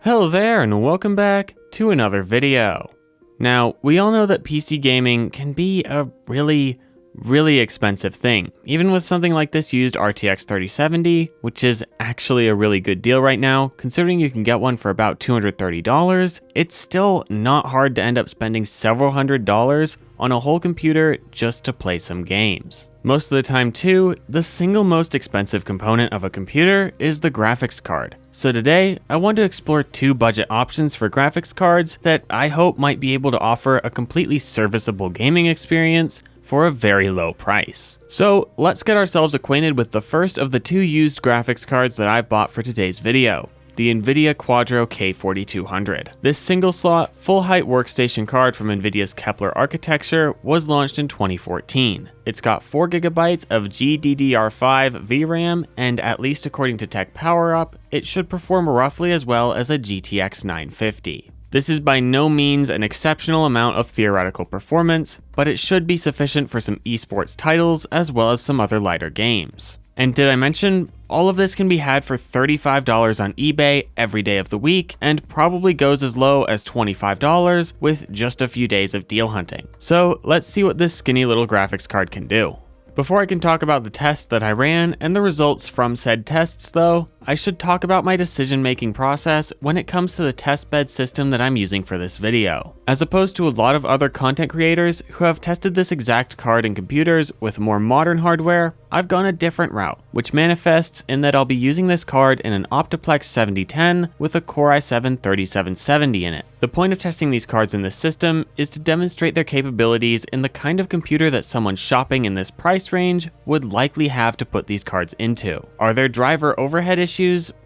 Hello there and welcome back to another video. Now, we all know that PC gaming can be a really expensive thing. Even with something like this used RTX 3070, which is actually a really good deal right now, considering you can get one for about $230, it's still not hard to end up spending several $100s on a whole computer just to play some games. Most of the time too, the single most expensive component of a computer is the graphics card. So today, I want to explore two budget options for graphics cards that I hope might be able to offer a completely serviceable gaming experience for a very low price. So let's get ourselves acquainted with the first of the two used graphics cards that I've bought for today's video, the NVIDIA Quadro K4200. This single slot, full height workstation card from NVIDIA's Kepler architecture was launched in 2014. It's got 4GB of GDDR5 VRAM, and at least according to Tech PowerUp, it should perform roughly as well as a GTX 950. This is by no means an exceptional amount of theoretical performance, but it should be sufficient for some esports titles as well as some other lighter games. And did I mention, all of this can be had for $35 on eBay every day of the week, and probably goes as low as $25 with just a few days of deal hunting. So let's see what this skinny little graphics card can do. Before I can talk about the tests that I ran and the results from said tests though, I should talk about my decision-making process when it comes to the testbed system that I'm using for this video. As opposed to a lot of other content creators who have tested this exact card in computers with more modern hardware, I've gone a different route, which manifests in that I'll be using this card in an Optiplex 7010 with a Core i7-3770 in it. The point of testing these cards in this system is to demonstrate their capabilities in the kind of computer that someone shopping in this price range would likely have to put these cards into. Are there driver overhead issues?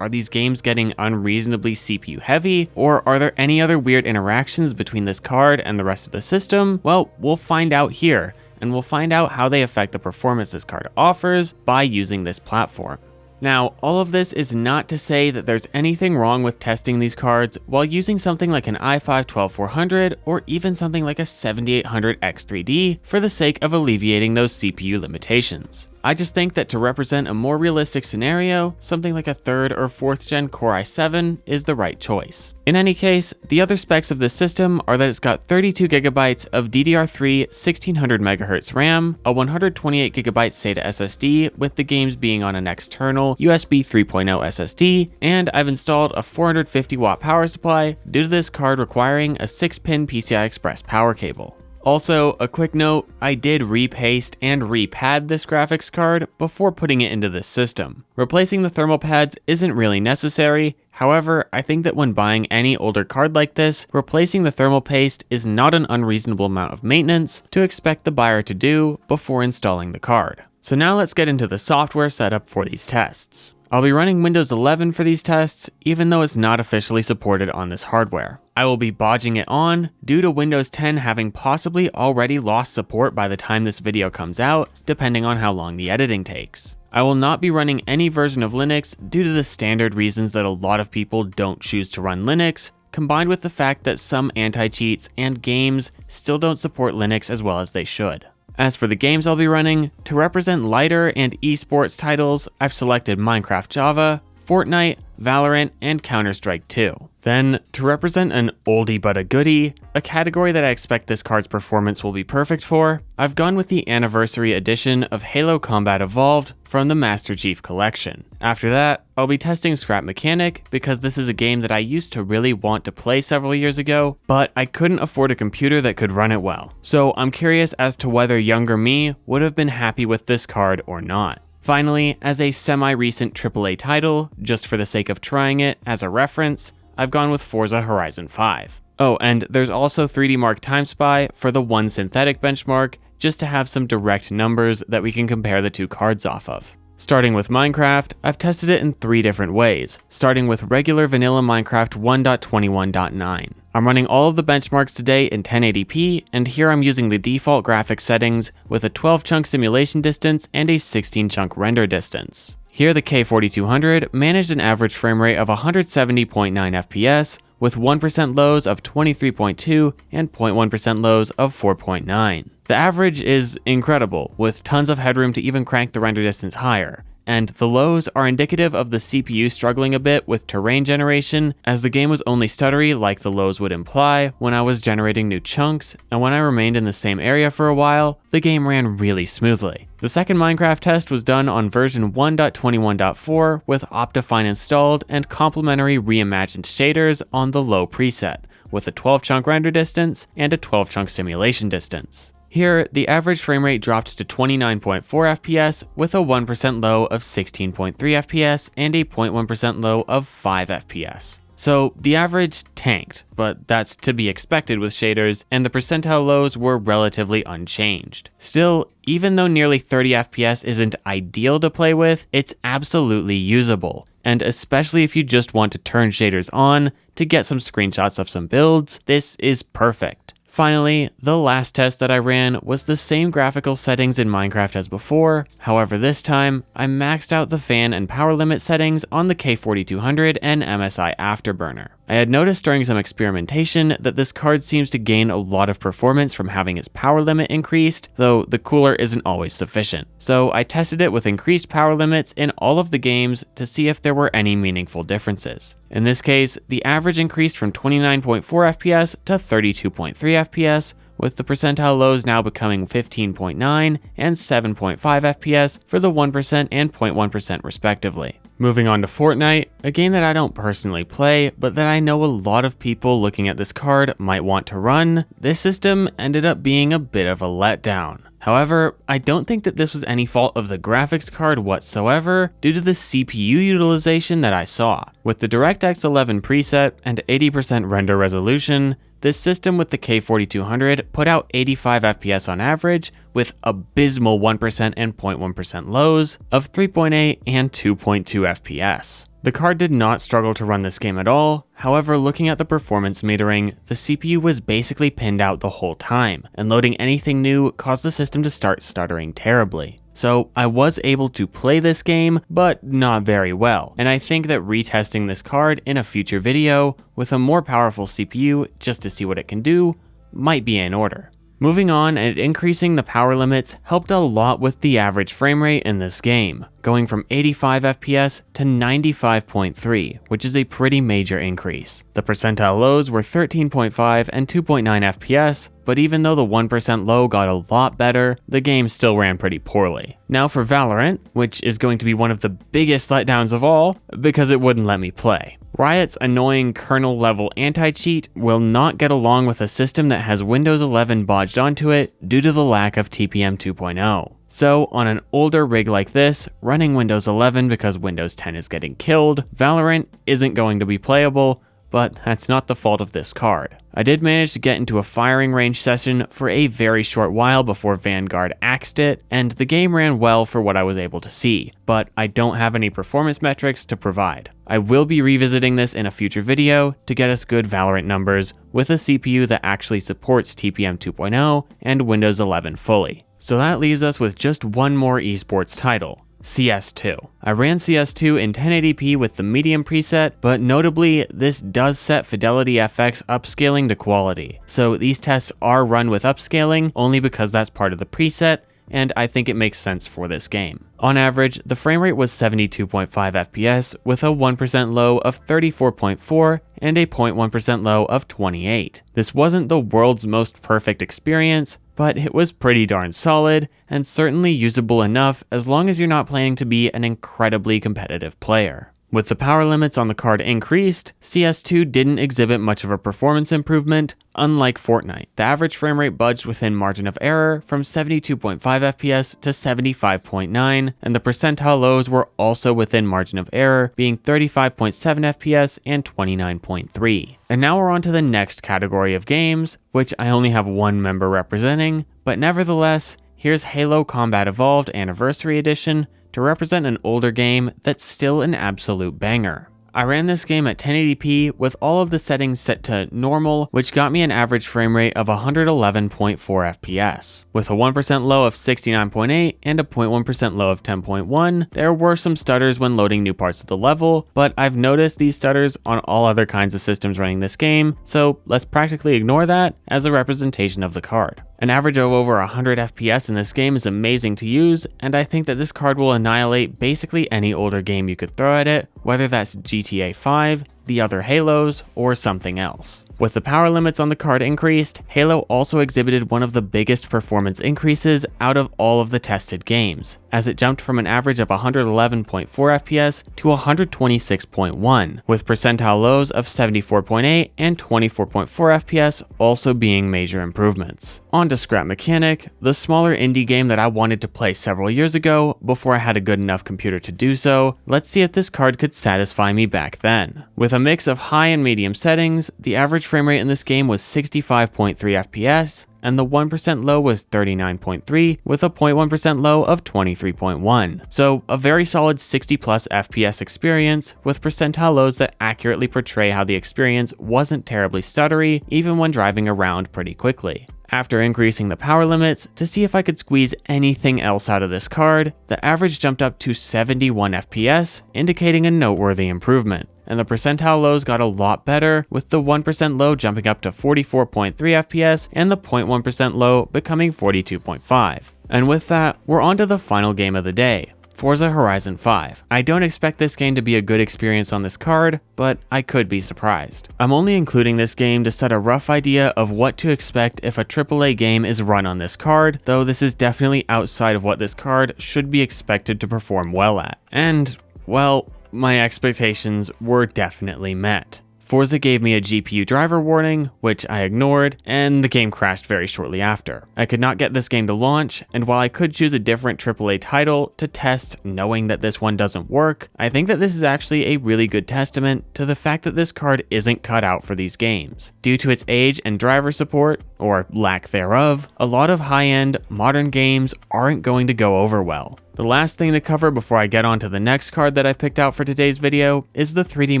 Are these games getting unreasonably CPU heavy? Or are there any other weird interactions between this card and the rest of the system? Well, we'll find out here, and we'll find out how they affect the performance this card offers by using this platform. Now, all of this is not to say that there's anything wrong with testing these cards while using something like an i5-12400 or even something like a 7800 X3D for the sake of alleviating those CPU limitations. I just think that to represent a more realistic scenario, something like a 3rd or 4th gen Core i7 is the right choice. In any case, the other specs of this system are that it's got 32GB of DDR3 1600MHz RAM, a 128GB SATA SSD with the games being on an external USB 3.0 SSD, and I've installed a 450W power supply due to this card requiring a 6-pin PCI Express power cable. Also, a quick note, I did repaste and repad this graphics card before putting it into this system. Replacing the thermal pads isn't really necessary. However, I think that when buying any older card like this, replacing the thermal paste is not an unreasonable amount of maintenance to expect the buyer to do before installing the card. So now let's get into the software setup for these tests. I'll be running Windows 11 for these tests, even though it's not officially supported on this hardware. I will be bodging it on due to Windows 10 having possibly already lost support by the time this video comes out, depending on how long the editing takes. I will not be running any version of Linux due to the standard reasons that a lot of people don't choose to run Linux, combined with the fact that some anti-cheats and games still don't support Linux as well as they should. As for the games I'll be running, to represent lighter and esports titles, I've selected Minecraft Java, Fortnite, Valorant, and Counter-Strike 2. Then, to represent an oldie but a goodie, a category that I expect this card's performance will be perfect for, I've gone with the anniversary edition of Halo Combat Evolved from the Master Chief Collection. After that, I'll be testing Scrap Mechanic because this is a game that I used to really want to play several years ago, but I couldn't afford a computer that could run it well. So I'm curious as to whether younger me would have been happy with this card or not. Finally, as a semi-recent AAA title, just for the sake of trying it as a reference, I've gone with Forza Horizon 5. Oh, and there's also 3D Mark Time Spy for the one synthetic benchmark, just to have some direct numbers that we can compare the two cards off of. Starting with Minecraft, I've tested it in 3 different ways, starting with regular vanilla Minecraft 1.21.9. I'm running all of the benchmarks today in 1080p, and here I'm using the default graphics settings with a 12-chunk simulation distance and a 16-chunk render distance. Here the K4200 managed an average frame rate of 170.9 FPS, with 1% lows of 23.2 and 0.1% lows of 4.9. The average is incredible, with tons of headroom to even crank the render distance higher. and the lows are indicative of the CPU struggling a bit with terrain generation, as the game was only stuttery like the lows would imply when I was generating new chunks, and when I remained in the same area for a while, the game ran really smoothly. The second Minecraft test was done on version 1.21.4 with Optifine installed and complementary reimagined shaders on the low preset, with a 12 chunk render distance and a 12 chunk simulation distance. Here, the average frame rate dropped to 29.4 FPS with a 1% low of 16.3 FPS and a 0.1% low of 5 FPS. So the average tanked, but that's to be expected with shaders, and the percentile lows were relatively unchanged. Still, even though nearly 30 FPS isn't ideal to play with, it's absolutely usable. And especially if you just want to turn shaders on to get some screenshots of some builds, this is perfect. Finally, the last test that I ran was the same graphical settings in Minecraft as before. However, this time, I maxed out the fan and power limit settings on the K4200 and MSI Afterburner. I had noticed during some experimentation that this card seems to gain a lot of performance from having its power limit increased, though the cooler isn't always sufficient. So I tested it with increased power limits in all of the games to see if there were any meaningful differences. In this case, the average increased from 29.4 FPS to 32.3 FPS, with the percentile lows now becoming 15.9 and 7.5 FPS for the 1% and 0.1% respectively. Moving on to Fortnite, a game that I don't personally play, but that I know a lot of people looking at this card might want to run, this system ended up being a bit of a letdown. However, I don't think that this was any fault of the graphics card whatsoever due to the CPU utilization that I saw. With the DirectX 11 preset and 80% render resolution, this system with the K4200 put out 85 FPS on average with abysmal 1% and 0.1% lows of 3.8 and 2.2 FPS. The card did not struggle to run this game at all. However, looking at the performance metering, the CPU was basically pinned out the whole time, and loading anything new caused the system to start stuttering terribly. So I was able to play this game, but not very well, and I think that retesting this card in a future video with a more powerful CPU just to see what it can do might be in order. Moving on and increasing the power limits helped a lot with the average frame rate in this game, going from 85 FPS to 95.3, which is a pretty major increase. The percentile lows were 13.5 and 2.9 FPS, but even though the 1% low got a lot better, the game still ran pretty poorly. Now for Valorant, which is going to be one of the biggest letdowns of all, because it wouldn't let me play. Riot's annoying kernel-level anti-cheat will not get along with a system that has Windows 11 bodged onto it due to the lack of TPM 2.0. So on an older rig like this, running Windows 11 because Windows 10 is getting killed, Valorant isn't going to be playable, but that's not the fault of this card. I did manage to get into a firing range session for a very short while before Vanguard axed it, and the game ran well for what I was able to see, but I don't have any performance metrics to provide. I will be revisiting this in a future video to get us good Valorant numbers with a CPU that actually supports TPM 2.0 and Windows 11 fully. So that leaves us with just one more esports title, CS2. I ran CS2 in 1080p with the medium preset, but notably, this does set Fidelity FX upscaling to quality. So these tests are run with upscaling only because that's part of the preset, and I think it makes sense for this game. On average, the frame rate was 72.5 FPS with a 1% low of 34.4 and a 0.1% low of 28. This wasn't the world's most perfect experience, but it was pretty darn solid and certainly usable enough as long as you're not planning to be an incredibly competitive player. With the power limits on the card increased, CS2 didn't exhibit much of a performance improvement, unlike Fortnite. The average frame rate budged within margin of error from 72.5 FPS to 75.9, and the percentile lows were also within margin of error, being 35.7 FPS and 29.3. And now we're on to the next category of games, which I only have one member representing, but nevertheless, here's Halo Combat Evolved Anniversary Edition, to represent an older game that's still an absolute banger. I ran this game at 1080p with all of the settings set to normal, which got me an average frame rate of 111.4 FPS. With a 1% low of 69.8 and a 0.1% low of 10.1, there were some stutters when loading new parts of the level, but I've noticed these stutters on all other kinds of systems running this game, so let's practically ignore that as a representation of the card. An average of over 100 FPS in this game is amazing to use, and I think that this card will annihilate basically any older game you could throw at it, whether that's GTA 5, the other Halos, or something else. With the power limits on the card increased, Halo also exhibited one of the biggest performance increases out of all of the tested games, as it jumped from an average of 111.4 FPS to 126.1, with percentile lows of 74.8 and 24.4 FPS also being major improvements. On to Scrap Mechanic, the smaller indie game that I wanted to play several years ago before I had a good enough computer to do so. Let's see if this card could satisfy me back then. With a mix of high and medium settings, the average frame rate in this game was 65.3 FPS, and the 1% low was 39.3 with a 0.1% low of 23.1. So a very solid 60 plus FPS experience with percentile lows that accurately portray how the experience wasn't terribly stuttery even when driving around pretty quickly. After increasing the power limits to see if I could squeeze anything else out of this card, the average jumped up to 71 FPS, indicating a noteworthy improvement. And the percentile lows got a lot better, with the 1% low jumping up to 44.3 FPS and the 0.1% low becoming 42.5. And with that, we're on to the final game of the day, Forza Horizon 5. I don't expect this game to be a good experience on this card, but I could be surprised. I'm only including this game to set a rough idea of what to expect if a AAA game is run on this card, though this is definitely outside of what this card should be expected to perform well at. And, well, my expectations were definitely met. Forza gave me a GPU driver warning, which I ignored, and the game crashed very shortly after. I could not get this game to launch, and while I could choose a different AAA title to test knowing that this one doesn't work, I think that this is actually a really good testament to the fact that this card isn't cut out for these games. Due to its age and driver support, or lack thereof, a lot of high-end, modern games aren't going to go over well. The last thing to cover before I get on to the next card that I picked out for today's video is the 3D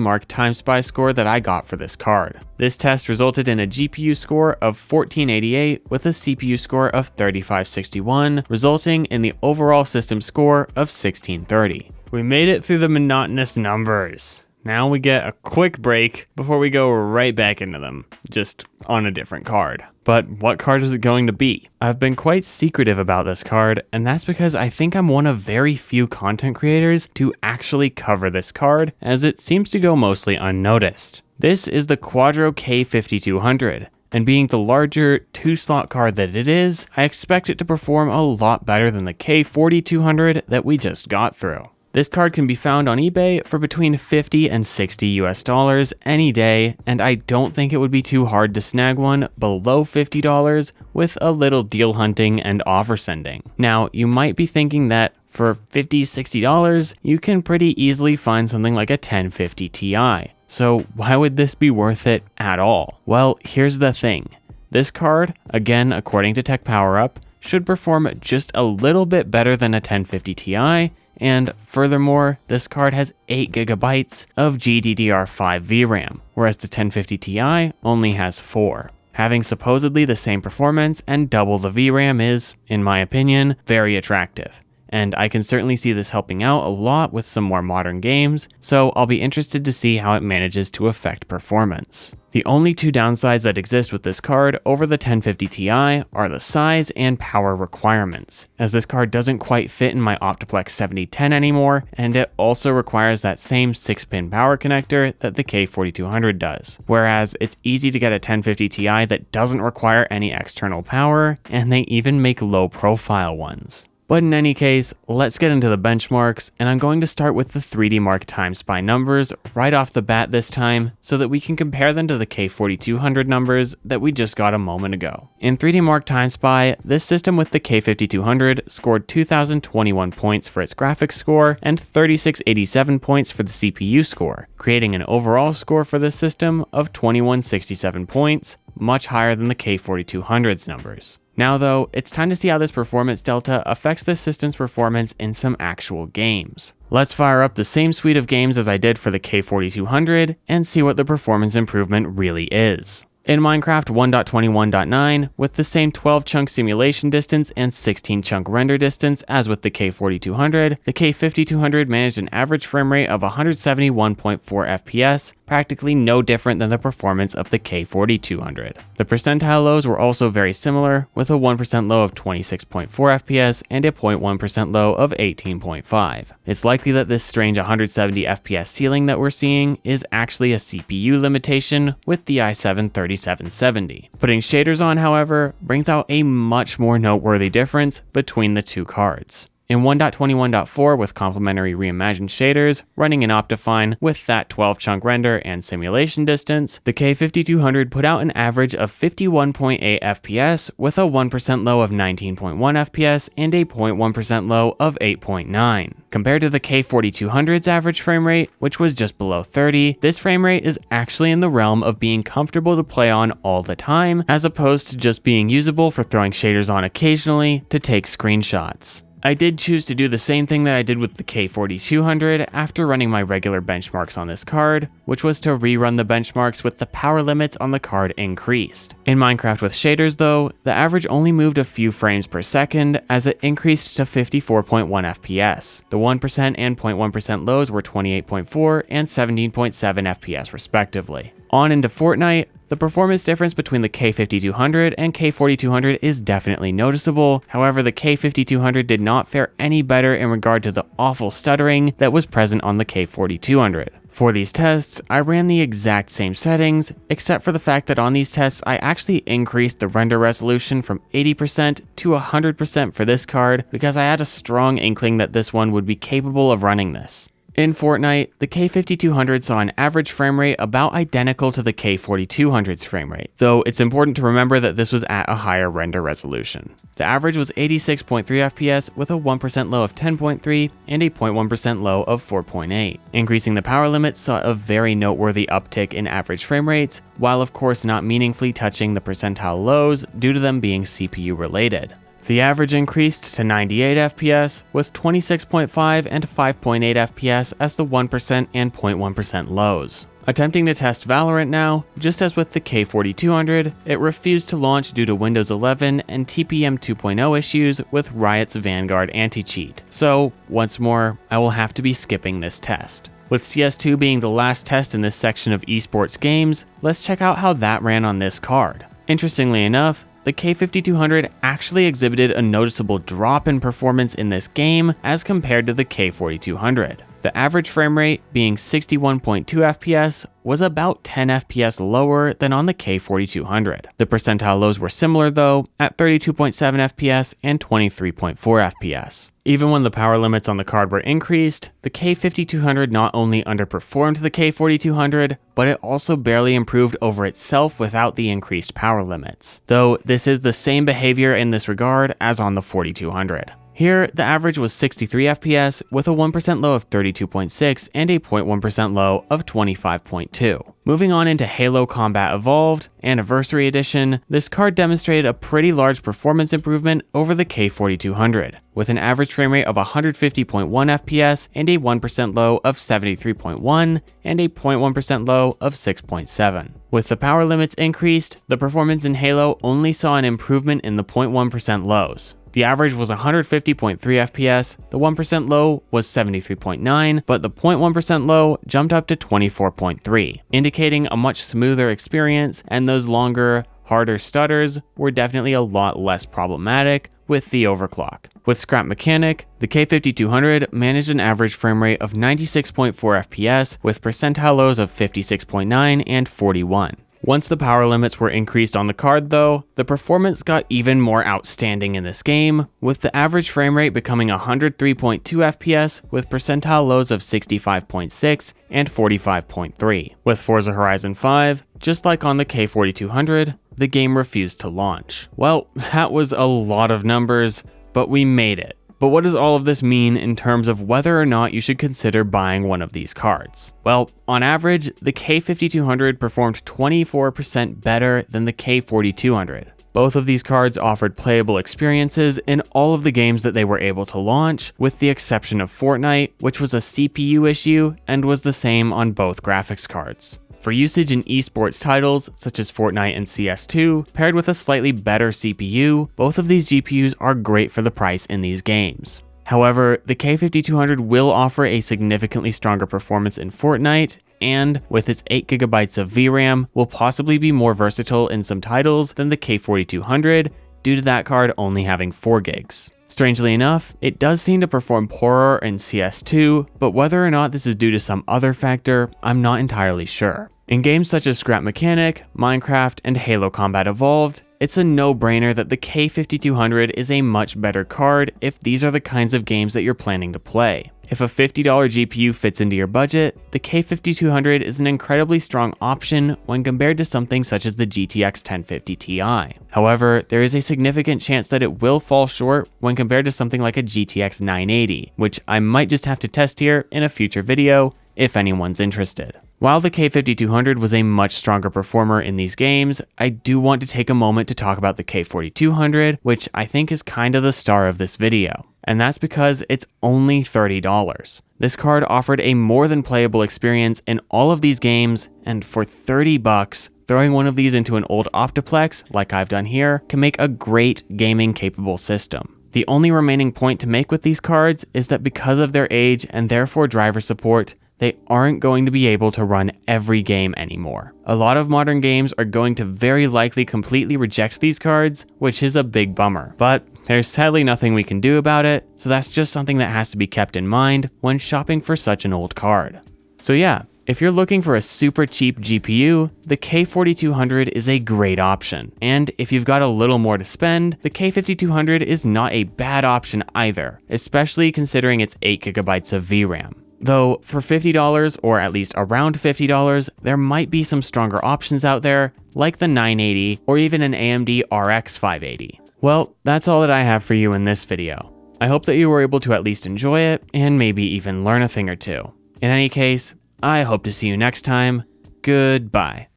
Mark Time Spy score that I got for this card. This test resulted in a GPU score of 1488 with a CPU score of 3561, resulting in the overall system score of 1630. We made it through the monotonous numbers. Now we get a quick break before we go right back into them, just on a different card. But what card is it going to be? I've been quite secretive about this card, and that's because I think I'm one of very few content creators to actually cover this card, as it seems to go mostly unnoticed. This is the Quadro K5200. And being the larger 2-slot card that it is, I expect it to perform a lot better than the K4200 that we just got through. This card can be found on eBay for between $50 and $60 any day, and I don't think it would be too hard to snag one below $50 with a little deal hunting and offer sending. Now, you might be thinking that for $50, $60, you can pretty easily find something like a 1050 Ti. So why would this be worth it at all? Well, here's the thing. This card, again according to Tech Power Up, should perform just a little bit better than a 1050 Ti, and furthermore, this card has 8GB of GDDR5 VRAM, whereas the 1050 Ti only has 4. Having supposedly the same performance and double the VRAM is, in my opinion, very attractive. And I can certainly see this helping out a lot with some more modern games, so I'll be interested to see how it manages to affect performance. The only two downsides that exist with this card over the 1050 Ti are the size and power requirements, as this card doesn't quite fit in my Optiplex 7010 anymore, and it also requires that same 6-pin power connector that the K4200 does. Whereas it's easy to get a 1050 Ti that doesn't require any external power, and they even make low profile ones. But in any case, let's get into the benchmarks, and I'm going to start with the 3D Mark Time Spy numbers right off the bat this time, so that we can compare them to the K4200 numbers that we just got a moment ago. In 3D Mark Time Spy, this system with the K5200 scored 2,021 points for its graphics score and 3,687 points for the CPU score, creating an overall score for this system of 2,167 points, much higher than the K4200's numbers. Now though, it's time to see how this performance delta affects the system's performance in some actual games. Let's fire up the same suite of games as I did for the K4200 and see what the performance improvement really is. In Minecraft 1.21.9, with the same 12 chunk simulation distance and 16 chunk render distance as with the K4200, the K5200 managed an average frame rate of 171.4 FPS, practically no different than the performance of the K4200. The percentile lows were also very similar, with a 1% low of 26.4 FPS and a 0.1% low of 18.5. It's likely that this strange 170 FPS ceiling that we're seeing is actually a CPU limitation with the i7-3770. Putting shaders on, however, brings out a much more noteworthy difference between the two cards. In 1.21.4 with complementary reimagined shaders, running in Optifine with that 12 chunk render and simulation distance, the K5200 put out an average of 51.8 FPS with a 1% low of 19.1 FPS and a 0.1% low of 8.9. Compared to the K4200's average frame rate, which was just below 30, this frame rate is actually in the realm of being comfortable to play on all the time, as opposed to just being usable for throwing shaders on occasionally to take screenshots. I did choose to do the same thing that I did with the K4200 after running my regular benchmarks on this card, which was to rerun the benchmarks with the power limits on the card increased. In Minecraft with shaders though, the average only moved a few frames per second as it increased to 54.1 FPS. The 1% and 0.1% lows were 28.4 and 17.7 FPS respectively. On into Fortnite, the performance difference between the K5200 and K4200 is definitely noticeable. However, the K5200 did not fare any better in regard to the awful stuttering that was present on the K4200. For these tests, I ran the exact same settings, except for the fact that on these tests I actually increased the render resolution from 80% to 100% for this card because I had a strong inkling that this one would be capable of running this. In Fortnite, the K5200 saw an average frame rate about identical to the K4200's frame rate, though it's important to remember that this was at a higher render resolution. The average was 86.3 FPS with a 1% low of 10.3 and a 0.1% low of 4.8. Increasing the power limit saw a very noteworthy uptick in average frame rates, while of course not meaningfully touching the percentile lows due to them being CPU related. The average increased to 98 FPS with 26.5 and 5.8 FPS as the 1% and 0.1% lows. Attempting to test Valorant now, just as with the K4200, it refused to launch due to Windows 11 and TPM 2.0 issues with Riot's Vanguard anti-cheat. So, once more, I will have to be skipping this test. With CS2 being the last test in this section of esports games, let's check out how that ran on this card. Interestingly enough, the K5200 actually exhibited a noticeable drop in performance in this game as compared to the K4200. The average frame rate, being 61.2 FPS, was about 10 FPS lower than on the K4200. The percentile lows were similar though, at 32.7 FPS and 23.4 FPS. Even when the power limits on the card were increased, the K5200 not only underperformed the K4200, but it also barely improved over itself without the increased power limits. Though this is the same behavior in this regard as on the 4200. Here, the average was 63 FPS with a 1% low of 32.6 and a 0.1% low of 25.2. Moving on into Halo Combat Evolved Anniversary Edition, this card demonstrated a pretty large performance improvement over the K4200, with an average frame rate of 150.1 FPS and a 1% low of 73.1 and a 0.1% low of 6.7. With the power limits increased, the performance in Halo only saw an improvement in the 0.1% lows. The average was 150.3 FPS, the 1% low was 73.9, but the 0.1% low jumped up to 24.3, indicating a much smoother experience, and those longer, harder stutters were definitely a lot less problematic with the overclock. With Scrap Mechanic, the K5200 managed an average frame rate of 96.4 FPS with percentile lows of 56.9 and 41. Once the power limits were increased on the card though, the performance got even more outstanding in this game, with the average frame rate becoming 103.2 FPS with percentile lows of 65.6 and 45.3. With Forza Horizon 5, just like on the K4200, the game refused to launch. Well, that was a lot of numbers, but we made it. But what does all of this mean in terms of whether or not you should consider buying one of these cards? Well, on average, the K5200 performed 24% better than the K4200. Both of these cards offered playable experiences in all of the games that they were able to launch, with the exception of Fortnite, which was a CPU issue and was the same on both graphics cards. For usage in esports titles such as Fortnite and CS2, paired with a slightly better CPU, both of these GPUs are great for the price in these games. However, the K5200 will offer a significantly stronger performance in Fortnite, and with its 8GB of VRAM, will possibly be more versatile in some titles than the K4200 due to that card only having 4GB. Strangely enough, it does seem to perform poorer in CS2, but whether or not this is due to some other factor, I'm not entirely sure. In games such as Scrap Mechanic, Minecraft, and Halo Combat Evolved, it's a no-brainer that the K5200 is a much better card if these are the kinds of games that you're planning to play. If a $50 GPU fits into your budget, the K5200 is an incredibly strong option when compared to something such as the GTX 1050 Ti. However, there is a significant chance that it will fall short when compared to something like a GTX 980, which I might just have to test here in a future video if anyone's interested. While the K5200 was a much stronger performer in these games, I do want to take a moment to talk about the K4200, which I think is kind of the star of this video. And that's because it's only $30. This card offered a more than playable experience in all of these games, and for $30, throwing one of these into an old Optiplex, like I've done here, can make a great gaming capable system. The only remaining point to make with these cards is that because of their age and therefore driver support, they aren't going to be able to run every game anymore. A lot of modern games are going to very likely completely reject these cards, which is a big bummer, but there's sadly nothing we can do about it, so that's just something that has to be kept in mind when shopping for such an old card. So yeah, if you're looking for a super cheap GPU, the K4200 is a great option. And if you've got a little more to spend, the K5200 is not a bad option either, especially considering its 8GB of VRAM. Though for $50, or at least around $50, there might be some stronger options out there, like the 980 or even an AMD RX 580. Well, that's all that I have for you in this video. I hope that you were able to at least enjoy it, and maybe even learn a thing or two. In any case, I hope to see you next time. Goodbye.